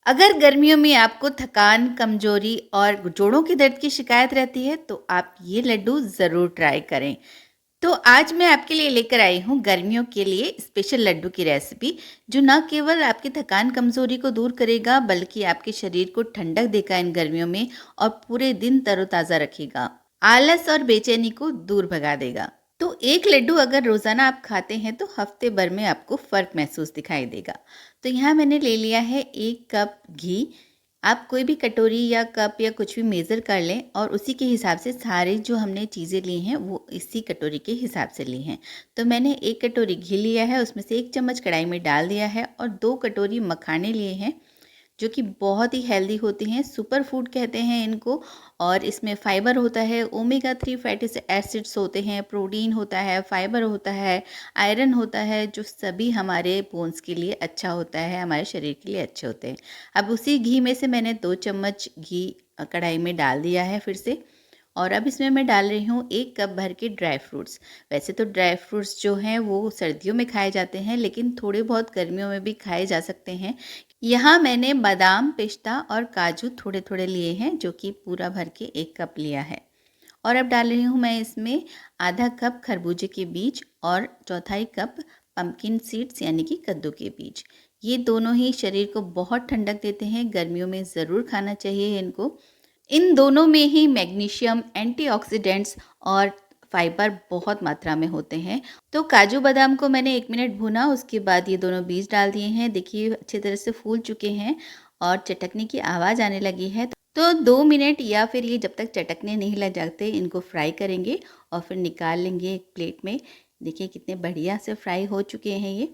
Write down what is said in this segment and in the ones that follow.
अगर गर्मियों में आपको थकान, कमजोरी और जोड़ों के दर्द की शिकायत रहती है तो आप ये लड्डू ज़रूर ट्राई करें। तो आज मैं आपके लिए लेकर आई हूँ गर्मियों के लिए स्पेशल लड्डू की रेसिपी, जो न केवल आपकी थकान, कमजोरी को दूर करेगा बल्कि आपके शरीर को ठंडक देगा इन गर्मियों में और पूरे दिन तरोताज़ा रखेगा। आलस और बेचैनी को दूर भगा देगा। तो एक लड्डू अगर रोज़ाना आप खाते हैं तो हफ्ते भर में आपको फ़र्क महसूस दिखाई देगा। तो यहाँ मैंने ले लिया है 1 कप घी। आप कोई भी कटोरी या कप या कुछ भी मेज़र कर लें और उसी के हिसाब से सारे जो हमने चीज़ें ली हैं वो इसी कटोरी के हिसाब से ली हैं। तो मैंने 1 कटोरी घी लिया है, उसमें से 1 चम्मच कढ़ाई में डाल दिया है और 2 कटोरी मखाने लिए हैं, जो कि बहुत ही हेल्दी होते हैं, सुपर फूड कहते हैं इनको। और इसमें फाइबर होता है, ओमेगा 3 फैटी एसिड्स होते हैं, प्रोटीन होता है, फाइबर होता है, आयरन होता है, जो सभी हमारे बोन्स के लिए अच्छा होता है, हमारे शरीर के लिए अच्छे होते हैं। अब उसी घी में से मैंने 2 चम्मच घी कढ़ाई में डाल दिया है फिर से। और अब इसमें मैं डाल रही हूँ 1 कप भर के ड्राई फ्रूट्स। वैसे तो ड्राई फ्रूट्स जो हैं वो सर्दियों में खाए जाते हैं, लेकिन थोड़े बहुत गर्मियों में भी खाए जा सकते हैं। यहाँ मैंने बादाम, पिस्ता और काजू थोड़े-थोड़े लिए हैं, जो कि पूरा भर के 1 कप लिया है। और अब डाल रही हूँ मैं इसमें आधा कप खरबूजे के बीज और चौथाई कप पम्पकिन सीड्स यानी कि कद्दू के बीज। ये दोनों ही शरीर को बहुत ठंडक देते हैं, गर्मियों में ज़रूर खाना चाहिए इनको। इन दोनों में ही मैग्नीशियम, एंटीऑक्सीडेंट्स और फाइबर बहुत मात्रा में होते हैं। तो काजू बादाम को मैंने 1 मिनट भूना, उसके बाद ये दोनों बीज डाल दिए हैं। देखिए अच्छी तरह से फूल चुके हैं और चटकने की आवाज़ आने लगी है। तो 2 मिनट या फिर ये जब तक चटकने नहीं लग जाते इनको फ्राई करेंगे और फिर निकाल लेंगे एक प्लेट में। देखिए कितने बढ़िया से फ्राई हो चुके हैं ये।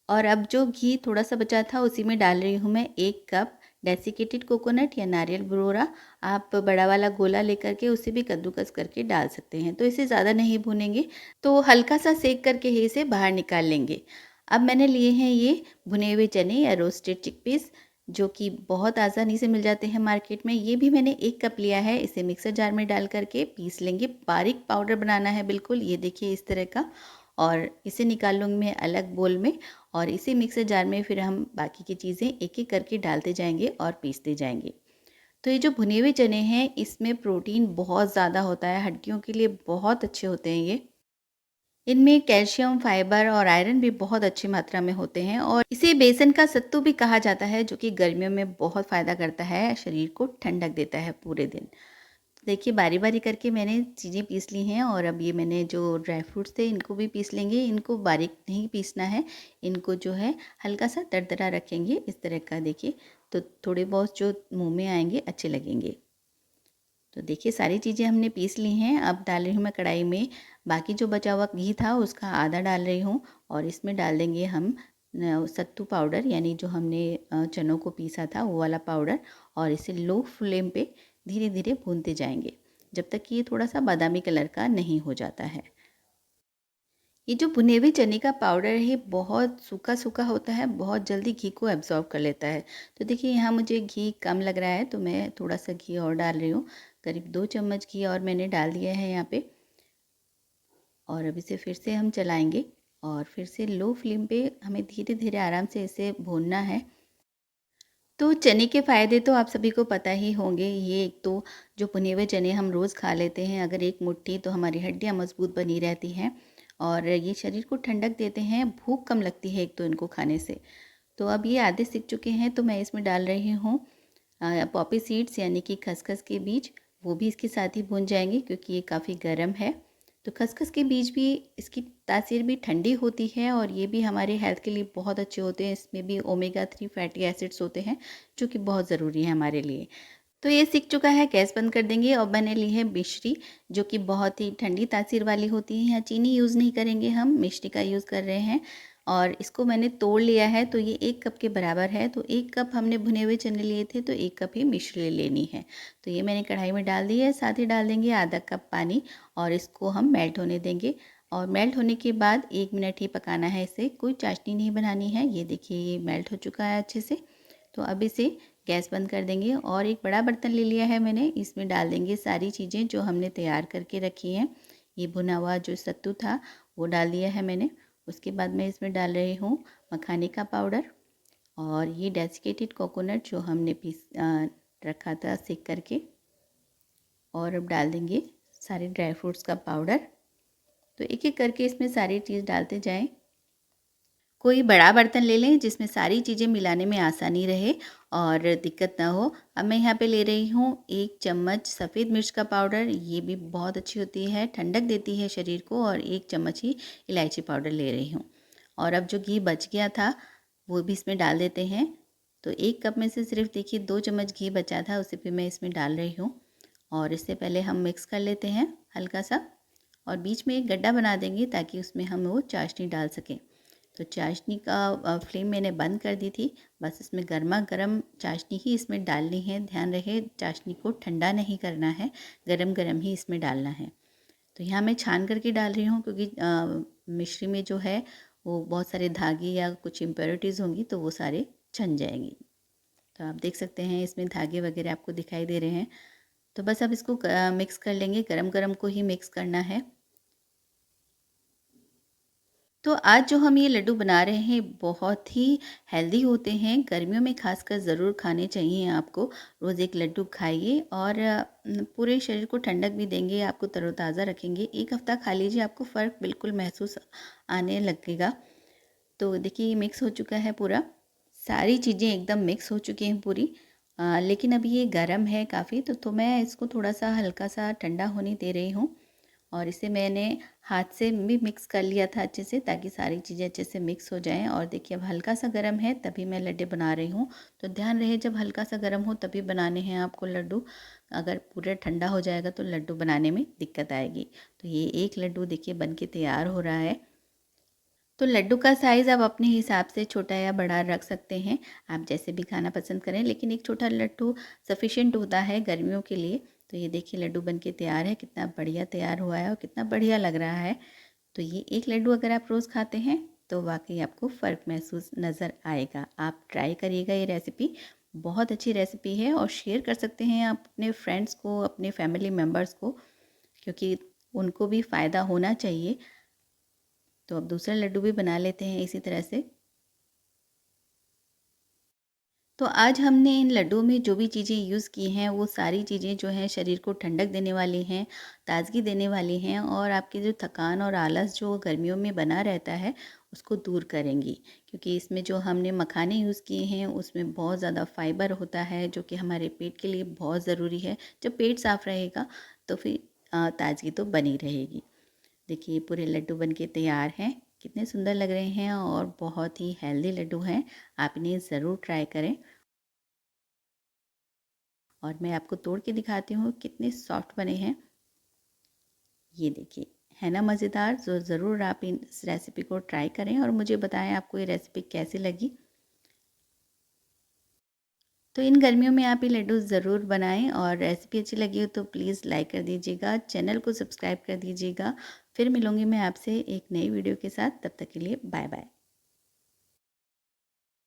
और अब जो घी थोड़ा-सा बचा था उसी में डाल रही हूँ मैं 1 कप डेसिकेटेड कोकोनट या नारियल बुरोरा। आप बड़ा वाला गोला लेकर के उसे भी कद्दूकस करके डाल सकते हैं। तो इसे ज़्यादा नहीं भूनेंगे, तो हल्का-सा सेक करके ही इसे बाहर निकाल लेंगे। अब मैंने लिए हैं ये भुने हुए चने या रोस्टेड चिकपीस, जो कि बहुत आसानी से मिल जाते हैं मार्केट में। ये भी मैंने 1 कप लिया है, इसे मिक्सर जार में डाल कर के पीस लेंगे। बारीक पाउडर बनाना है बिल्कुल, ये देखिए इस तरह का। और इसे निकाल लूँगी मैं अलग बोल में और इसी मिक्सर जार में फिर हम बाकी की चीज़ें एक-एक करके डालते जाएँगे और पीसते जाएँगे। तो ये जो भुने हुए चने हैं इसमें प्रोटीन बहुत ज़्यादा होता है, हड्डियों के लिए बहुत अच्छे होते हैं ये। इनमें कैल्शियम, फाइबर और आयरन भी बहुत अच्छी मात्रा में होते हैं और इसे बेसन का सत्तू भी कहा जाता है, जो कि गर्मियों में बहुत फ़ायदा करता है, शरीर को ठंडक देता है पूरे दिन। देखिए बारी-बारी करके मैंने चीज़ें पीस ली हैं और अब ये मैंने जो ड्राई फ्रूट्स थे इनको भी पीस लेंगे। इनको बारीक नहीं पीसना है, इनको जो है हल्का-सा दरदरा रखेंगे इस तरह का। देखिए तो थोड़े बहुत जो मुँह में आएँगे अच्छे लगेंगे। तो देखिए सारी चीज़ें हमने पीस ली हैं। अब डाल रही हूँ मैं कढ़ाई में बाकी जो बचा हुआ घी था उसका आधा डाल रही हूँ और इसमें डाल देंगे हम सत्तू पाउडर, यानी जो हमने चनों को पीसा था वो वाला पाउडर। और इसे लो फ्लेम पे धीरे-धीरे भूनते जाएंगे जब तक कि ये थोड़ा-सा बादामी कलर का नहीं हो जाता है। ये जो भुने हुए चने का पाउडर है ये बहुत सूखा-सूखा होता है, बहुत जल्दी घी को एब्ज़ॉर्ब कर लेता है। तो देखिए यहाँ मुझे घी कम लग रहा है तो मैं थोड़ा-सा घी और डाल रही हूँ। करीब 2 चम्मच घी और मैंने डाल दिया है यहाँ पे। और अब इसे फिर से हम चलाएँगे और फिर से लो फ्लेम पे हमें धीरे-धीरे आराम से इसे भूनना है। तो चने के फ़ायदे तो आप सभी को पता ही होंगे। ये एक तो जो भुने हुए चने हम रोज़ खा लेते हैं अगर एक मुट्ठी, तो हमारी हड्डियाँ मज़बूत बनी रहती हैं और ये शरीर को ठंडक देते हैं, भूख कम लगती है एक तो इनको खाने से। तो अब ये आधे सिक चुके हैं तो मैं इसमें डाल रही हूँ पॉपी सीड्स यानी कि खसखस के बीज। वो भी इसके साथ ही भुन जाएँगे क्योंकि ये काफ़ी गर्म है। तो खसखस के बीज भी, इसकी तासीर भी ठंडी होती है और ये भी हमारे हेल्थ के लिए बहुत अच्छे होते हैं। इसमें भी ओमेगा 3 फैटी एसिड्स होते हैं, जो कि बहुत ज़रूरी है हमारे लिए। तो ये सिक चुका है, गैस बंद कर देंगे। और मैंने ली है मिश्री, जो कि बहुत ही ठंडी तासीर वाली होती है। यहाँ चीनी यूज़ नहीं करेंगे, हम मिश्री का यूज़ कर रहे हैं। और इसको मैंने तोड़ लिया है तो ये 1 कप के बराबर है। तो 1 कप हमने भुने हुए चने लिए थे तो 1 कप ही मिश्री लेनी है। तो ये मैंने कढ़ाई में डाल दी है, साथ ही डाल देंगे आधा कप पानी और इसको हम मेल्ट होने देंगे। और मेल्ट होने के बाद 1 मिनट ही पकाना है इसे, कोई चाशनी नहीं बनानी है। ये देखिए ये मेल्ट हो चुका है अच्छे से। तो अब इसे गैस बंद कर देंगे और एक बड़ा बर्तन ले लिया है मैंने, इसमें डाल देंगे सारी चीज़ें जो हमने तैयार करके रखी हैं। ये भुना हुआ जो सत्तू था वो डाल दिया है मैंने। उसके बाद मैं इसमें डाल रही हूँ मखाने का पाउडर और ये डेसिकेटेड कोकोनट जो हमने रखा था सेक करके, और अब डाल देंगे सारे ड्राई फ्रूट्स का पाउडर। तो एक एक करके इसमें सारी चीज़ डालते जाएं। कोई बड़ा बर्तन ले लें जिसमें सारी चीज़ें मिलाने में आसानी रहे और दिक्कत ना हो। अब मैं यहाँ पे ले रही हूँ 1 चम्मच सफ़ेद मिर्च का पाउडर। ये भी बहुत अच्छी होती है, ठंडक देती है शरीर को। और 1 चम्मच ही इलायची पाउडर ले रही हूँ। और अब जो घी बच गया था वो भी इसमें डाल देते हैं। तो 1 कप में से सिर्फ देखिए 2 चम्मच घी बचा था, उसे भी मैं इसमें डाल रही हूँ। और इससे पहले हम मिक्स कर लेते हैं हल्का सा, और बीच में एक गड्ढा बना देंगे ताकि उसमें हम वो चाशनी डाल सकें। तो चाशनी का फ्लेम मैंने बंद कर दी थी। बस इसमें गर्मा गर्म चाशनी ही इसमें डालनी है। ध्यान रहे चाशनी को ठंडा नहीं करना है, गरम गरम ही इसमें डालना है। तो यहाँ मैं छान करके डाल रही हूँ क्योंकि मिश्री में जो है वो बहुत सारे धागे या कुछ इम्प्योरिटीज़ होंगी तो वो सारे छन जाएंगी। तो आप देख सकते हैं इसमें धागे वगैरह आपको दिखाई दे रहे हैं। तो बस अब इसको मिक्स कर लेंगे, गरम गरम को ही मिक्स करना है। तो आज जो हम ये लड्डू बना रहे हैं बहुत ही हेल्दी होते हैं। गर्मियों में खासकर ज़रूर खाने चाहिए आपको। रोज़ एक लड्डू खाइए और पूरे शरीर को ठंडक भी देंगे, आपको तरोताज़ा रखेंगे। 1 हफ़्ता खा लीजिए, आपको फ़र्क बिल्कुल महसूस आने लगेगा। तो देखिए ये मिक्स हो चुका है पूरा, सारी चीज़ें एकदम मिक्स हो चुकी हैं पूरी। लेकिन अभी ये गर्म है काफ़ी, तो मैं इसको थोड़ा सा हल्का सा ठंडा होने दे रही हूँ। और इसे मैंने हाथ से भी मिक्स कर लिया था अच्छे से, ताकि सारी चीज़ें अच्छे से मिक्स हो जाएं। और देखिए अब हल्का सा गर्म है तभी मैं लड्डू बना रही हूँ। तो ध्यान रहे जब हल्का सा गर्म हो तभी बनाने हैं आपको लड्डू। अगर पूरा ठंडा हो जाएगा तो लड्डू बनाने में दिक्कत आएगी। तो ये एक लड्डू देखिए बन के तैयार हो रहा है। तो लड्डू का साइज़ आप अपने हिसाब से छोटा या बड़ा रख सकते हैं, आप जैसे भी खाना पसंद करें। लेकिन एक छोटा लड्डू सफिशिएंट होता है गर्मियों के लिए। तो ये देखिए लड्डू बन के तैयार है, कितना बढ़िया तैयार हुआ है और कितना बढ़िया लग रहा है। तो ये एक लड्डू अगर आप रोज़ खाते हैं तो वाकई आपको फ़र्क महसूस नज़र आएगा। आप ट्राई करिएगा ये रेसिपी, बहुत अच्छी रेसिपी है। और शेयर कर सकते हैं आप अपने फ्रेंड्स को, अपने फैमिली मेम्बर्स को, क्योंकि उनको भी फ़ायदा होना चाहिए। तो अब दूसरा लड्डू भी बना लेते हैं इसी तरह से। तो आज हमने इन लड्डुओं में जो भी चीज़ें यूज़ की हैं वो सारी चीज़ें जो हैं शरीर को ठंडक देने वाली हैं, ताज़गी देने वाली हैं, और आपकी जो थकान और आलस जो गर्मियों में बना रहता है उसको दूर करेंगी। क्योंकि इसमें जो हमने मखाने यूज़ किए हैं उसमें बहुत ज़्यादा फाइबर होता है जो कि हमारे पेट के लिए बहुत ज़रूरी है। जब पेट साफ़ रहेगा तो फिर ताज़गी तो बनी रहेगी। देखिए पूरे लड्डू बन के तैयार हैं, कितने सुंदर लग रहे हैं और बहुत ही हेल्दी लड्डू हैं। आप इन्हें ज़रूर ट्राई करें। और मैं आपको तोड़ के दिखाती हूँ कितने सॉफ्ट बने हैं। ये देखिए, है ना मज़ेदार। जो ज़रूर आप इस रेसिपी को ट्राई करें और मुझे बताएं आपको ये रेसिपी कैसी लगी। तो इन गर्मियों में आप ये लड्डू ज़रूर बनाएं, और रेसिपी अच्छी लगी हो तो प्लीज़ लाइक कर दीजिएगा, चैनल को सब्सक्राइब कर दीजिएगा। फिर मिलूँगी मैं आपसे एक नई वीडियो के साथ, तब तक के लिए बाय बाय।